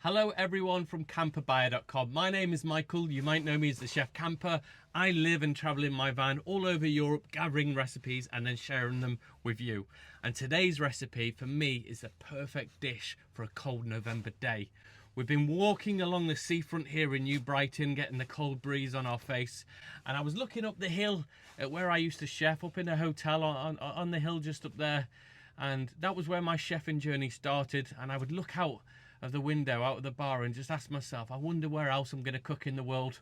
Hello everyone from camperbuyer.com. My name is Michael. You might know me as the Chef Camper. I live and travel in my van all over Europe, gathering recipes and then sharing them with you. And today's recipe for me is the perfect dish for a cold November day. We've been walking along the seafront here in New Brighton, getting the cold breeze on our face. And I was looking up the hill at where I used to chef, up in a hotel on the hill just up there. And that was where my chefing journey started. And I would look out of the window, out of the bar, and just ask myself, I wonder where else I'm going to cook in the world.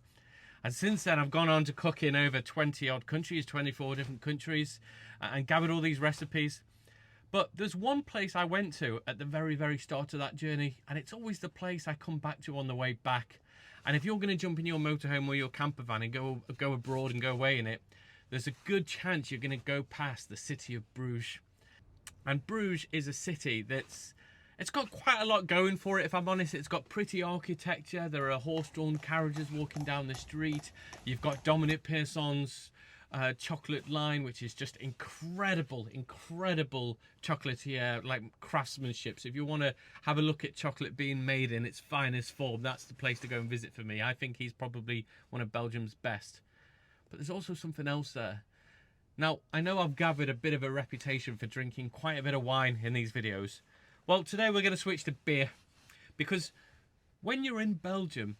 And since then, I've gone on to cook in over 20 odd countries, 24 different countries, and gathered all these recipes. But there's one place I went to at the very start of that journey, and it's always the place I come back to on the way back. And if you're going to jump in your motorhome or your camper van and go abroad and go away in it, there's a good chance you're going to go past the city of Bruges. And Bruges is a city it's got quite a lot going for it, if I'm honest. It's got pretty architecture. There are horse-drawn carriages walking down the street. You've got Dominic Pierson's chocolate line, which is just incredible chocolatier, like craftsmanship. So if you want to have a look at chocolate being made in its finest form, that's the place to go and visit for me. I think he's probably one of Belgium's best. But there's also something else there. Now, I know I've gathered a bit of a reputation for drinking quite a bit of wine in these videos. Well, today we're going to switch to beer, because when you're in Belgium,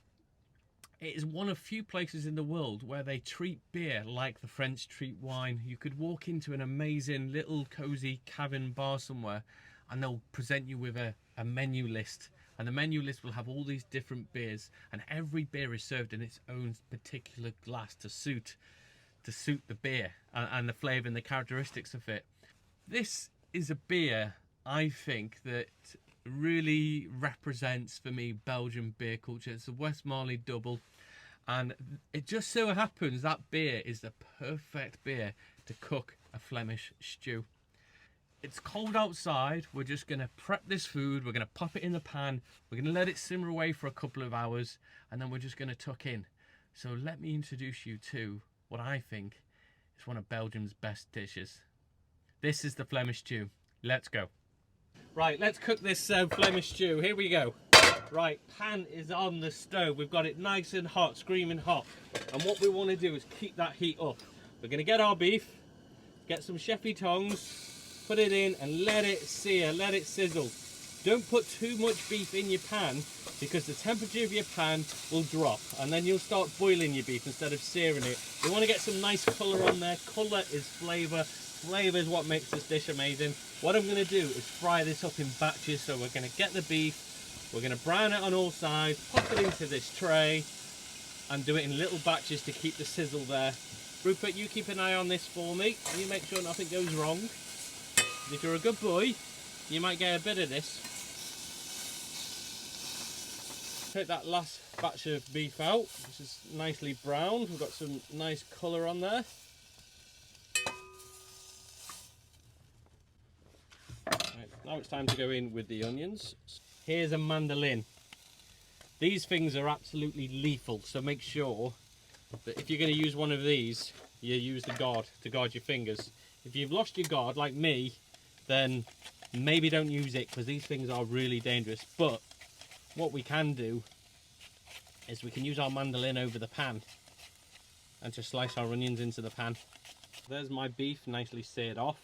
it is one of few places in the world where they treat beer like the French treat wine. You could walk into an amazing little cozy cabin bar somewhere and they'll present you with a menu list, and the menu list will have all these different beers, and every beer is served in its own particular glass to suit the beer and the flavour and the characteristics of it. This is a beer I think that really represents for me Belgian beer culture. It's a West Marley double, and it just so happens that beer is the perfect beer to cook a Flemish stew. It's cold outside. We're just going to prep this food. We're going to pop it in the pan. We're going to let it simmer away for a couple of hours, and then we're just going to tuck in. So let me introduce you to what I think is one of Belgium's best dishes. This is the Flemish stew. Let's go. Right, let's cook this Flemish stew. Here we go. Right, pan is on the stove. We've got it nice and hot, screaming hot. And what we want to do is keep that heat up. We're going to get our beef, get some chefy tongs, put it in and let it sear, let it sizzle. Don't put too much beef in your pan, because the temperature of your pan will drop and then you'll start boiling your beef instead of searing it. You want to get some nice colour on there. Colour is flavour. Flavour is what makes this dish amazing. What I'm going to do is fry this up in batches. So we're going to get the beef, we're going to brown it on all sides, pop it into this tray and do it in little batches to keep the sizzle there. Rupert, you keep an eye on this for me and you make sure nothing goes wrong. If you're a good boy, you might get a bit of this. Take that last batch of beef out, which is nicely browned. We've got some nice colour on there. Right, now it's time to go in with the onions. Here's a mandolin. These things are absolutely lethal, so make sure that if you're going to use one of these, you use the guard to guard your fingers. If you've lost your guard, like me, then maybe don't use it, because these things are really dangerous. But what we can do is we can use our mandolin over the pan and just slice our onions into the pan. There's my beef nicely seared off.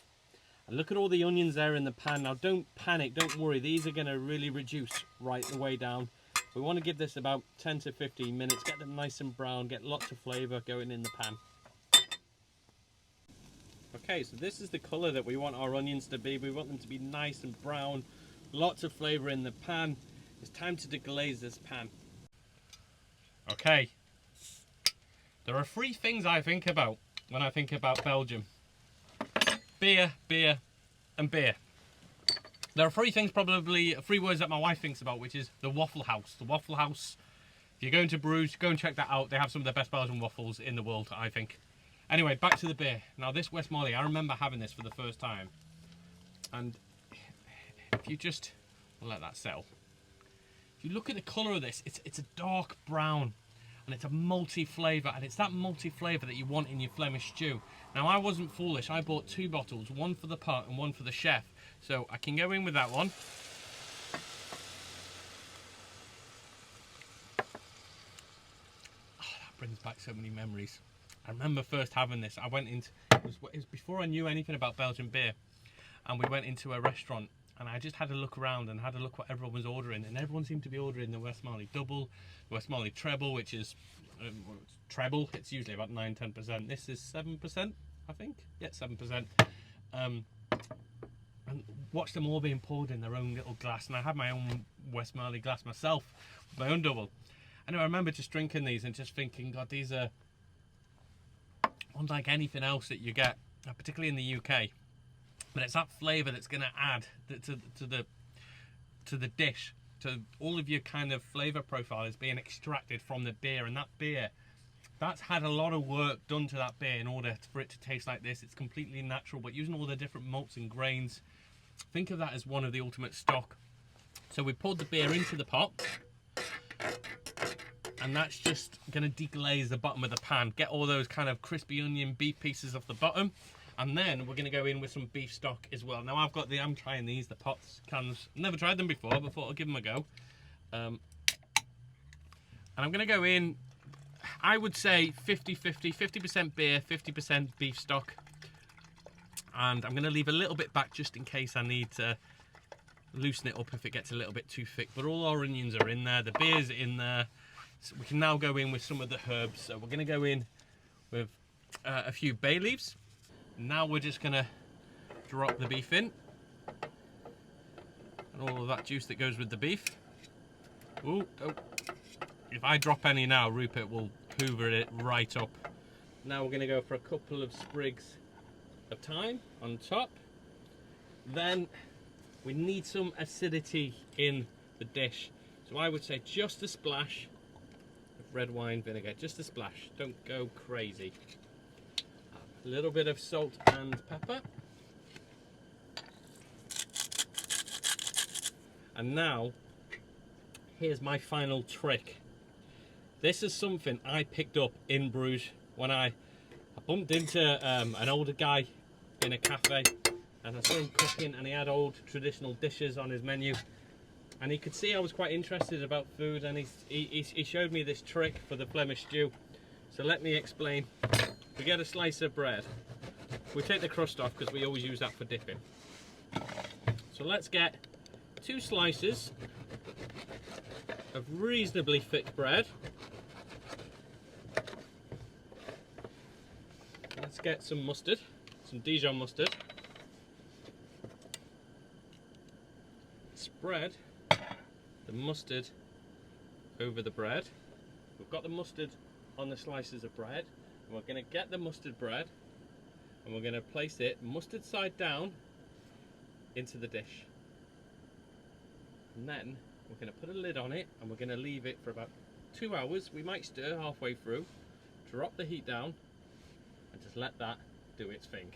And look at all the onions there in the pan. Now don't panic, don't worry. These are going to really reduce right the way down. We want to give this about 10 to 15 minutes. Get them nice and brown, get lots of flavour going in the pan. Okay, so this is the colour that we want our onions to be. We want them to be nice and brown, lots of flavour in the pan. It's time to deglaze this pan. Okay, there are three things I think about when I think about Belgium. Beer, beer and beer. There are three things, probably three words that my wife thinks about, which is the Waffle House. The Waffle House, if you're going to Bruges, go and check that out. They have some of the best Belgian waffles in the world, I think. Anyway, back to the beer. Now this West Marley, I remember having this for the first time. And if you just let that settle. If you look at the colour of this, it's a dark brown. And it's a multi flavour, and it's that multi flavour that you want in your Flemish stew. Now I wasn't foolish, I bought 2 bottles, one for the pot and one for the chef. So I can go in with that one. brings back so many memories. I remember first having this. I went into, it was before I knew anything about Belgian beer, and we went into a restaurant, and I just had a look around and had a look what everyone was ordering, and everyone seemed to be ordering the Westmalle Double, Westmalle Treble, which is treble. It's usually about 9–10%. This is 7%, I think. Yeah, 7%. And watch them all being poured in their own little glass, and I had my own Westmalle glass myself, my own double. And I remember just drinking these and just thinking, God, these are unlike anything else that you get, particularly in the UK. But it's that flavour that's going to add to the dish. So all of your kind of flavour profile is being extracted from the beer, and that beer, that's had a lot of work done to that beer in order for it to taste like this. It's completely natural, but using all the different malts and grains. Think of that as one of the ultimate stock. So we poured the beer into the pot, and that's just going to deglaze the bottom of the pan, get all those kind of crispy onion beef pieces off the bottom, and then we're going to go in with some beef stock as well. Now I'm trying these, the pots, cans. Never tried them before, but thought I'll give them a go. And I'm going to go in, I would say 50-50, 50% beer, 50% beef stock. And I'm going to leave a little bit back just in case I need to loosen it up if it gets a little bit too thick. But all our onions are in there, the beer's in there. So we can now go in with some of the herbs. So we're going to go in with a few bay leaves. Now we're just going to drop the beef in. And all of that juice that goes with the beef. Ooh, oh. If I drop any now, Rupert will hoover it right up. Now we're going to go for a couple of sprigs of thyme on top. Then we need some acidity in the dish. So I would say just a splash of red wine vinegar, just a splash. Don't go crazy. A little bit of salt and pepper. And now, here's my final trick. This is something I picked up in Bruges when I bumped into an older guy in a cafe, and I saw him cooking, and he had old traditional dishes on his menu, and he could see I was quite interested about food, and he showed me this trick for the Flemish stew. So let me explain. We get a slice of bread. We take the crust off because we always use that for dipping. So let's get 2 slices of reasonably thick bread. Let's get some mustard, some Dijon mustard. Spread the mustard over the bread. We've got the mustard on the slices of bread. And we're going to get the mustard bread and we're going to place it mustard side down into the dish. And then we're going to put a lid on it and we're going to leave it for about 2 hours. We might stir halfway through, drop the heat down, and just let that do its thing.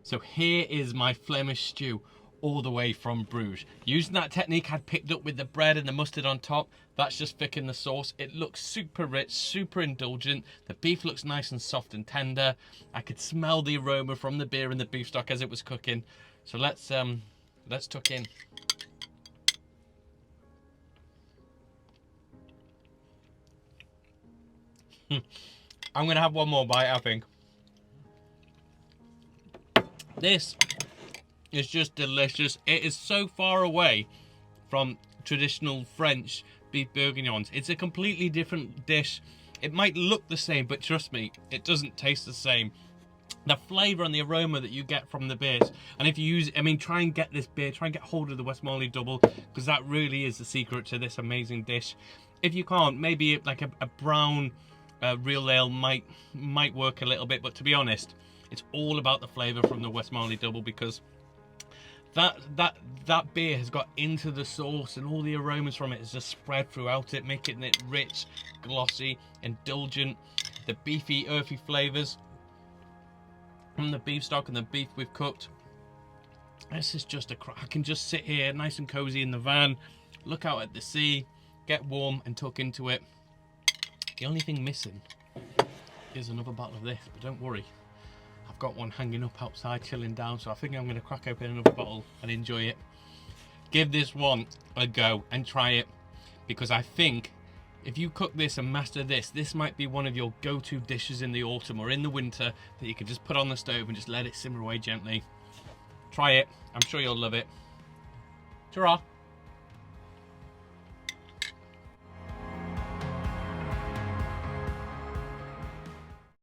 So here is my Flemish stew, all the way from Bruges. Using that technique I'd picked up with the bread and the mustard on top, that's just thickened the sauce. It looks super rich, super indulgent. The beef looks nice and soft and tender. I could smell the aroma from the beer and the beef stock as it was cooking. So let's tuck in. I'm gonna have one more bite, I think. This is just delicious. It is so far away from traditional French beef bourguignons. It's a completely different dish. It might look the same, but trust me, it doesn't taste the same. The flavour and the aroma that you get from the beers, and if you use, I mean, try and get this beer, try and get hold of the Westmalle Double, because that really is the secret to this amazing dish. If you can't, maybe like a brown real ale might work a little bit, but to be honest, it's all about the flavour from the Westmalle Double, because that beer has got into the sauce, and all the aromas from it is just spread throughout it, making it rich, glossy, indulgent. The beefy, earthy flavours from the beef stock and the beef we've cooked. This is just I can just sit here nice and cozy in the van, look out at the sea, get warm and tuck into it. The only thing missing is another bottle of this, but don't worry, I've got one hanging up outside chilling down, so I think I'm going to crack open another bottle and enjoy it. Give this one a go and try it, because I think if you cook this and master this, this might be one of your go-to dishes in the autumn or in the winter that you can just put on the stove and just let it simmer away gently. Try it. I'm sure you'll love it. Ta-ra!